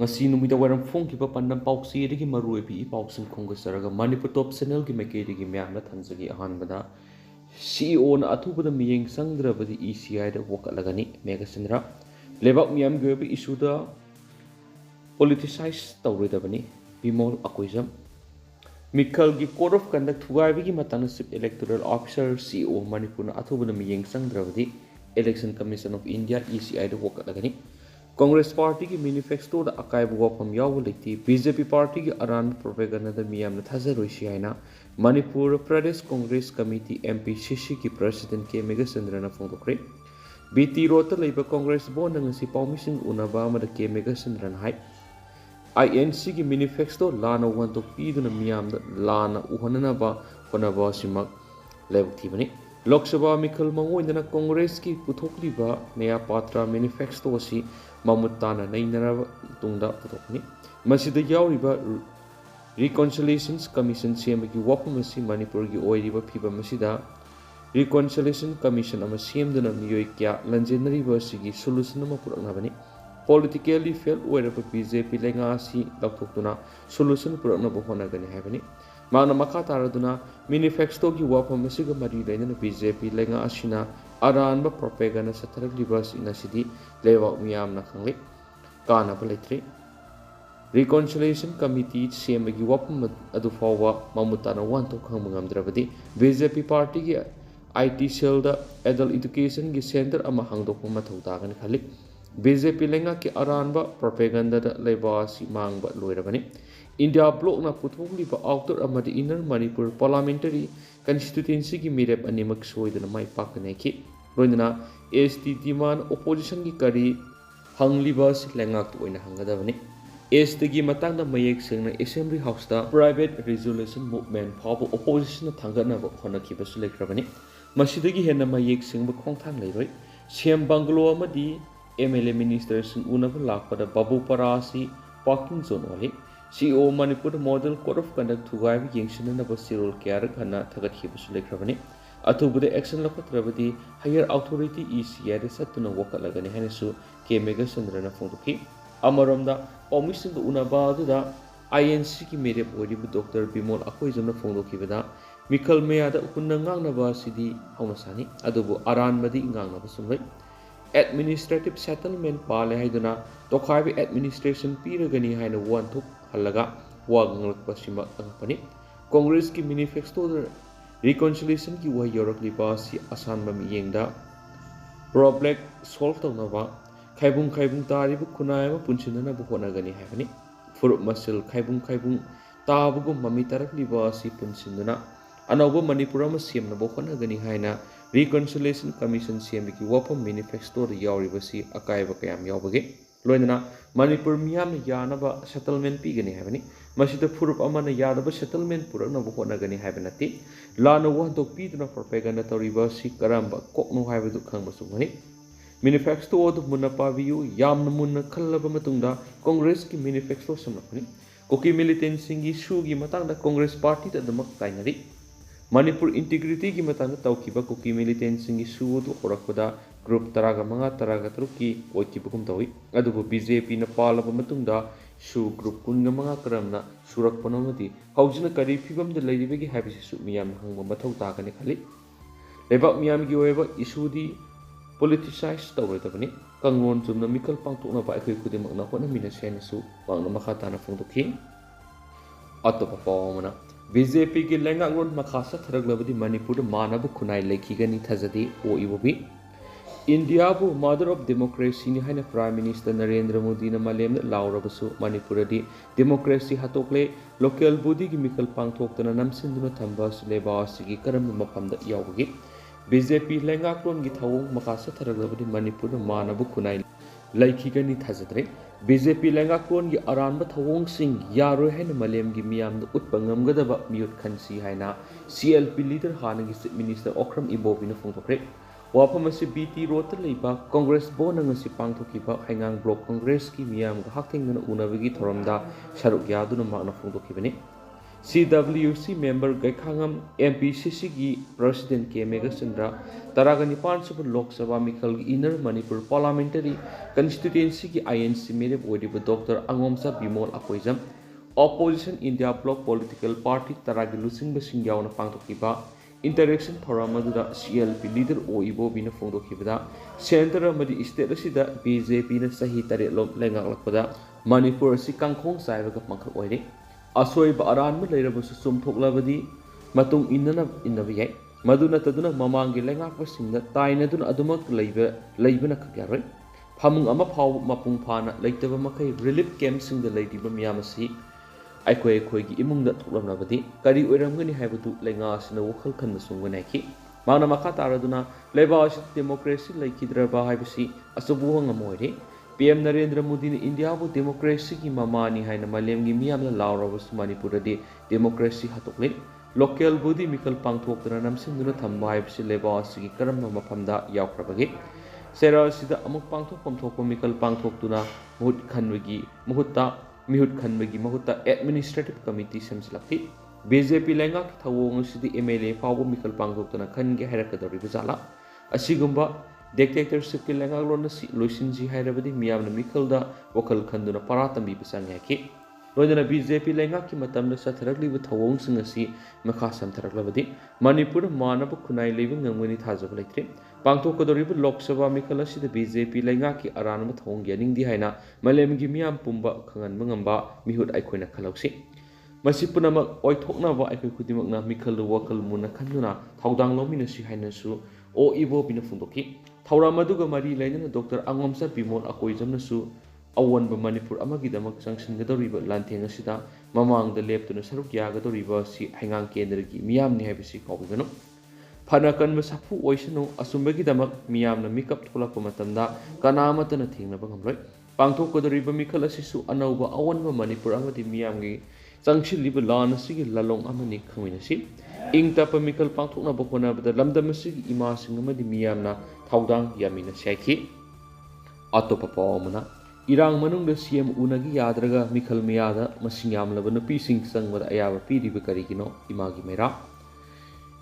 ngasi numida waram phongkiba pandam pauksi digi maruibi pausin khongasaraga manipur top channel gi mekedi gi myamna thanjagi ahanbada CEO na athubada miyeng sangdrabadi ECI da wakalagani Meghachandra lebak miyam gi issue da politicize tawredabani Bimol akoijam Mikhal gi code of conduct thugaibi gi matanasip electoral officer CEO manipur na athubada miyeng sangdrabadi election commission of India ECI da wakalagani Congress Party की manifesto da akai Wapham yaw lekti BJP Party की aran propaganda da miyam na thazaroi siaina Manipur Pradesh Congress Committee MPCC की president के Meghachandra na phongdokre BT rota leiba Congress bon nang si paumising unaba ma da ke Meghachandra hai INC की manifesto lana wantok pi duna miyam da lana uhanana ba honaba simak lebak thibani Lok Sabha Mikhal Mangoindana Congress की पुथोकलिबा नया Patra manifesto असी मामुताना नैनरब तुंगदा पुथोकनी मसिदा यावरिबा रिकॉन्सिलिएशंस commission सेमगी वाफम असी मणिपुर की ओइरिबा फिबा मसिदा reconciliation commission अमा सेमदना मियोय क्या लंजेनरिबा सिगी solution अमा पुरकनाबनी politically fail ओइरबा BJP लेंगा असी लक्थोक्तुना solution पुरकनाबो होनागनी हायबनी Mana makata raduna manifesto ki Wapham asiga mari leina BJP lenga asina aranba propaganda satharak libas inasidi lewa miyam na khangli kana baletre reconciliation committee CM ki Wapham adu fawa mamutana wan to khang ngamdrabadi BJP party ki IT cell da adult education ki center ama hangdok mathau tagan khali BJP lenga ki aranba propaganda da lewa si mangba loirabani India bloc na puthokliba outdoor amadi inner Manipur parliamentary constituency ki mirep animak soidana mai pakane ki roindana ST man opposition ki kari hanglibas lengak oina hangadabani ST gi matang da mayek sengna assembly house da private resolution movement phabu opposition na thangana ba khona ki basu lekrabani masidagi henna mayek sengba khongthang leiroi CM bangalo amadi MLA minister sing unaba lakpada babu parasi parking zone wali CEO Manipur model code of conduct thugaibi yengshina na basirol kyar khana thagat hibusu lekrabani athubude action lakhatrabadi higher authority ECI da satuna wakalagani hanesu ke Meghachandra na phongdoki amaromda omission da unaba da INC ki mere bodibu Dr Bimol akoijam na phongdoki bada Mikhal meya da kunna ngang na ba sidi haunasani adubu aran madi ngang na basumlai administrative settlement pale haiduna tokhaibi administration piragani haina wan thuk halaga wagang pasima angpani Congress ki manifesto reconciliation ki wa yorok libasi asan bam yengda problem solve tawna ba khaibung tari bu kunai ma punchina bu hona gani haibani furup masil khaibung tabugo mami tarak libasi punchina anawba manipura ma siam na bu hona gani haina reconciliation commission siam ki Wapham manifesto yawribasi akaiba kayam yawbage loinana Manipur miyam yanaba settlement pigani habani masida furup amana yadaba settlement purakna bu hona gani habanati lana wan to pidna propaganda tawriba si karamba kokno habadu khangba sumani manifesto odu munapa view yamna munna khallaba matungda Congress ki manifesto samapani koki militant singi shugi matangda Congress party da damak tainari Manipur integrity ki matangda tawkiba koki militant singi shudu horakpada group taraga manga taraga truki oikibukum tawi adubu BJP na palaba matungda shu group kunga manga karamna surak panamati haujina kari phibam da leiribegi habisi su miyam hangba mathau tagani khali lebak miyam gi oeba issue di politicize tawredabani kangon jumna Mikhal pangtokna ba ekoi kudimak na hona mina sen su wangna makata na phongdokhi atopa pawmana BJP ki lenga ngon makhasa tharaglabadi Manipur manabu khunai lekhigani thajadi O Ibobi India bu mother of democracy ni haina Prime Minister Narendra Modi na malem laurabasu Manipur di democracy hatokle local body gi Mikhal pangthoktana namsinduna thamba leba sigi karam mapamda yawgi BJP lenga klon gi thawong makasa tharaglabadi Manipur manabu kunai laikhigani thajadre BJP lenga klon gi aranba thawong sing yaroi haina malem gi miyam da utpa ngamgadaba miyut khansi haina CLP leader hanagi minister CM Ibobi na phongthokre Wapham asi BT rota leiba Congress bonang asi pangthokiba haingang block Congress ki miyam ga hakthengna unabagi thoramda saruk yaduna makna phongdokibani CWC member Gaikhangam MPCC की President CM Meghachandra Taragani Super Lok Sabha Mikhal Inner Manipur Parliamentary Constituency की INC मेरे ओडिब Dr. Angomsa Bimol akoijam Opposition India Bloc Political Party Taragi Lusing Basing Yauna Pangtokiba Interaction Thoramadura CLP leader Oibobi na Fongdokibada Center Madi State Sida BJP na Sahi Tare Lom Lengalakpada Manipur si Kangkong Saivaga Mangka Oide Asoiba Aran Lairabus Sum Toklabadi Matung Innavi Yai Maduna Taduna Mamangi Lengakwasinda Tainadun Adumak Laibana Kakari Pamung Amapau Mapung Pana Laitava Makai relief camps in the Lady Bamiamasi Aikoigi Imung that Tolamnabadi Kari Uramgani Habatu Lengas in the Wokal Kandasunganaki Mana Makata Raduna Lebash democracy like Kidraba Habisi Asabuanga Moide PM Narendra Modi in India with democracy ki mamani haina malem gi miyam na laura was Manipur de democracy hatokle local body mikal pangthok na namsin duna thamba haibsi leba sigi karam mafamda yaukrabagi sera sida amuk pangthok pamthok mikal pangthok tuna muhut khanbagi mahutta administrative committee semslakti BJP lenga ki thawong sidi MLA fawo mikal pangthok tuna khange hairakadori bizala asigumba dictatorship ki lenga lon si loisinji hairabadi miyamna mikalda wakal khanduna paratambi bisangaki loidana BJP lenga ki matamna satharakli bu thawong singasi makha samtharaklabadi Manipur manab khunai living ngangwani thajab laitre pangthok kodori bu lok sabha mikala sida BJP lenga ki aranma thawong yaning di haina malem gi miyam pumba khangan mangamba mihut aikoina khalausi masipuna mak oithokna ba aikoi kudimakna mikal wakal muna khanduna thawdang lomina si hainasu O Ibobi na Fundoki Tauramaduga Mari Lena Dr. Angomsa Bimol akoijam nasu awan ba Manipur amagidamak sanction gadoriba lanteng asida mamang the lep to na saruk yagadoriba si hangang kendra gi miyam ni habisi kawbigano phanakan masapu oisano asumbagi damak miyam na mikap tholakpa matamda kanamata na thingna ba ngamloi pangthok kodoriba mikhala sisu anauba awan ba Manipur amadi miyam gi sanction liba lan asigi lalong amani khaminasi ing tapa mikal pangthok na bakona bada lamdam asigi ima singama di miyamna thawdang yamina saiki atopa pawmana irang manung da CM unagi yadraga mikal miyada masing yamlaba nupi sing sangwada ayaba piriba karigino imagi mera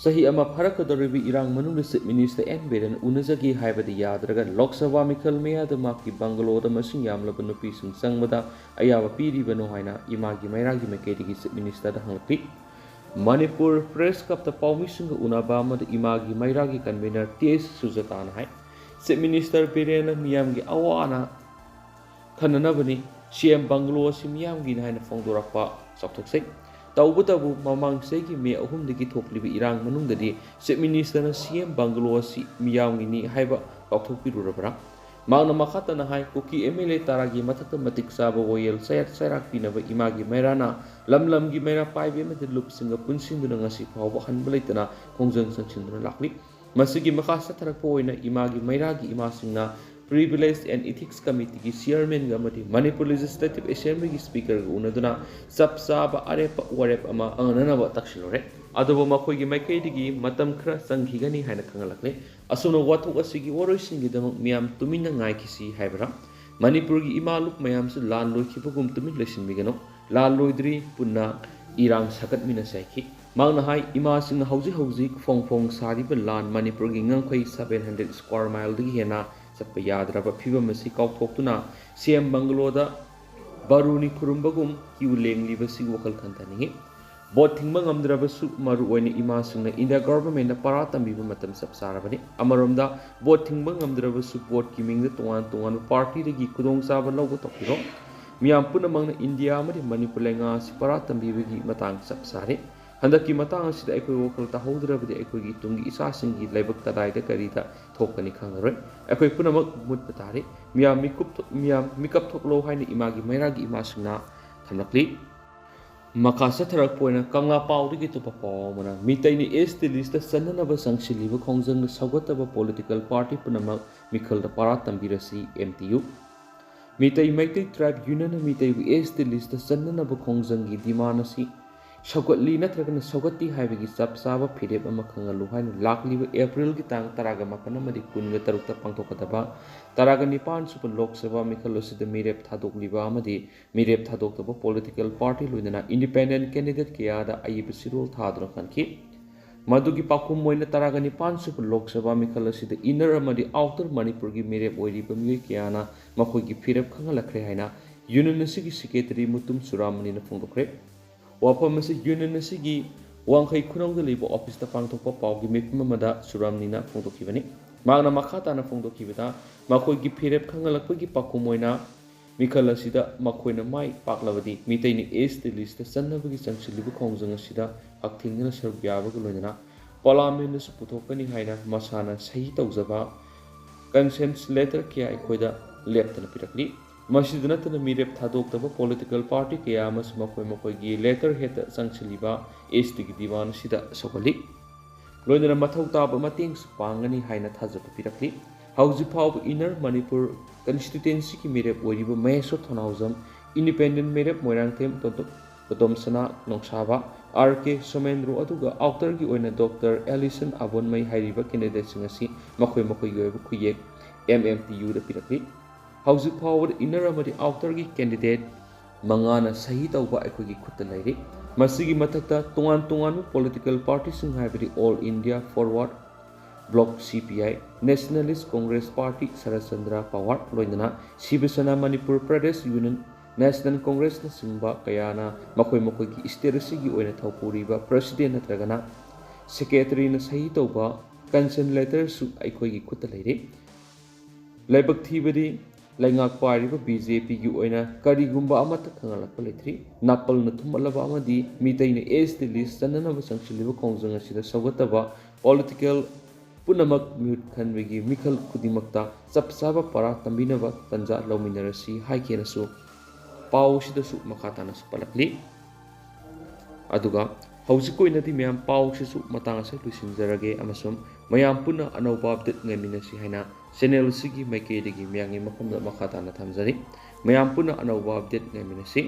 sahi ama pharakadoribi irang manung da Chief Minister N Biren unajagi haibadi yadraga Lok Sabha mikal miyada maki Bangalore da masing yamlaba nupi sing sangwada ayaba piriba no haina imagi mera gi mekedi Chief Minister da hangpi Manipur Press Cup the Paumisung Unabama the Imagi Mairagi convener T.S. Suzatan Hai Chief Minister Birena Miyamgi Awana Kananabani CM Bangalore Simyamgi Nine Fongdorapa Soptoxic Taubutabu Mamang Segi me ahum the Gitokli Irang Manung the day Chief Minister CM Bangalore Si Miyamgi ni Haiba Oktopi Rubra Magna Makata na hai kuki MLA taragi matata matik sabo woyel sayat sayak pinaba imagi mairana lam gi maira paibe mate lup singa punsin duna ngasi pawba hanbalaitana kongjang sanchin lakli masigi makasa tarakpo oina imagi mairagi imasingna Privilege and Ethics Committee ki chairman gamati Manipur Legislative Assembly ki speaker unaduna sabsaba arepa warep ama anganana takshilore adobo makoi gi maikaidigi matam khra sanghigani haina khangalakle asuna wathuk asigi oroisingi damang miyam tumina ngai kisi haibra Manipur gi imaluk mayam su lan loi khibugum tumin lesin migano lan loidri punna irang sakat mina saiki mangna hai ima sing hauji fong sari ba lan Manipur gi ngangkhoi 700 square mile digi hena Sapa yadraba phibam asi kauthoktuna CM Bangalore baruni kurumbagum kiuleng libasi wakal khantani bot thingba ngamdrabasu maru oina ima singna India government na paratam biba matam sapsarabani amaromda bot thingba ngamdrabasu bot kiming da tongan party dagi kudong saba lawgo tokiro miyam puna mangna India amadi Manipur lenga si paratam biba gi matang sapsare handaki matang asida aikoi wakal ta haudrabadi aikoi gi tungi isa singi laibak tadaida karita thokani khangaroi aikoi punamak mut patari miyam mikap thoklo haini imagi mairagi imasingna thamlakli makasa tharak poina kangla pawdi gi tupa pawmana mitai ni este list sanana ba sangshiliba khongjang na sagataba political party punamak mikhal da paratam birasi MTU mitai tribe union mitai este list sanana ba khongjang gi dimanasi सौगत्ली नत्रगन सौगत्ती हाइबगी चप चाबा फिरेप अमा खंगलु हाइन लाखलिबा April की तांग तरागा मापन अमदि कुनगा तरुकता पांगथोकदबा तरागा निपान सुप लोक सभा मिखलोसिद मिरेप थादोकलिबा अमदि मिरेप थादोकतबा पॉलिटिकल पार्टी लुइदना इंडिपेंडेंट कैंडिडेट कियादा अयिब सिरोल थादरो खनखि मधुगी पाकुम मोइना तरागा निपान सुप लोक सभा मिखलोसिद इनर अमदि आउटर मणिपुर की मिरेप ओइरिबा मिय कियाना मखोइगी फिरेप खंगलखरे हाइना यूनियन असिगी सेक्रेटरी मुतुम सुरामनीना फोंदोखरे Wapham Union Sigi, Wangkai Kunong the Labor Office the Pangtopa Pau, Mipmada, Suramnina, Fondo Kivani, Magna Makata and Fondo Kivita, Makogi Pirep Kangalaki Pakumoina, Mikala Sida, Makoina Mai, Paklavadi, Mitani Ace the list, the son of his and Silibu Kongzanga Sida, acting in a Serbia, Palamin Putokani Haina, Masana, Sahita Zava, consents letter Kia Equida, left and Pirakli. मसीदनतन मिरेप थादोक्तबा political party कया मस मखोय मखोयगी letter हेत संगसलिबा ST की दीवान सिदा सोकली लोइदना मथौ ताब मतेंग पांगनी हाइना थाजब पिरकली हौजि फाव इनर मणिपुर कॉन्स्टिट्यूएंसी की मिरेप ओरिबा महेश्वर थनाउजम इंडिपेंडेंट मिरेप मोइरांगथेम तोमसना नोंसाबा आरके सोमेंद्रो अदुगा आउटर की ओइना डॉक्टर एलिसन अबोनमई हाइरिबा कैंडिडेट सिंगसी मखोय मखोयगी ओइबा खुयेक एमएमटीयू द पिरकली हौजिक फाउड इनर अमदि आउटर की कैंडिडेट मंगाना सही तौबा अखोगी खुद लैरि मसिगी मथक्ता तोंगान तोंगान पॉलिटिकल पार्टी सिंग हाइबदि all India forward bloc CPI nationalist congress party Sharadchandra Pawar लोइदना शिवसेना मणिपुर प्रदेश यूनियन नेशनल कांग्रेस न सिंबा कयाना मखोय मखोगी स्टेटसगी ओइना थौपुरिबा प्रेसिडेंट नत्रगना सेक्रेटरी न सही तौबा कंसेंट लेटर सु अखोगी खुद लैरि लाइबक थीबदि लाइंगाक पारिबा बीजेपी की ओइना करिगुंबा अमत खंगलक लेथ्री नापल न थुमलबा अमदि मितैने एस द लिस्ट चननब संगसिलिबा खोंजंग असिदा सौगतबा पॉलिटिकल पुनमक म्यूट खनबगी मिखल खुदिमक्ता चपचाबा परा तंबिनबा तंजा लौमिनरसी हाइकेनसु पाउसिदसु मखातानसु पलकली अदुगा हौजिक ओइनदि मयाम पाउसिसु मतांगसे लुसिनजरगे अमसुम मयाम पुना अनौबा अपडेट ngamiनसि हाइना चैनल सिगी मैकेदगी म्यांगी मफमदा मखाताना थमजरी मयाम पुना अनौबा अपडेट ngamiनसि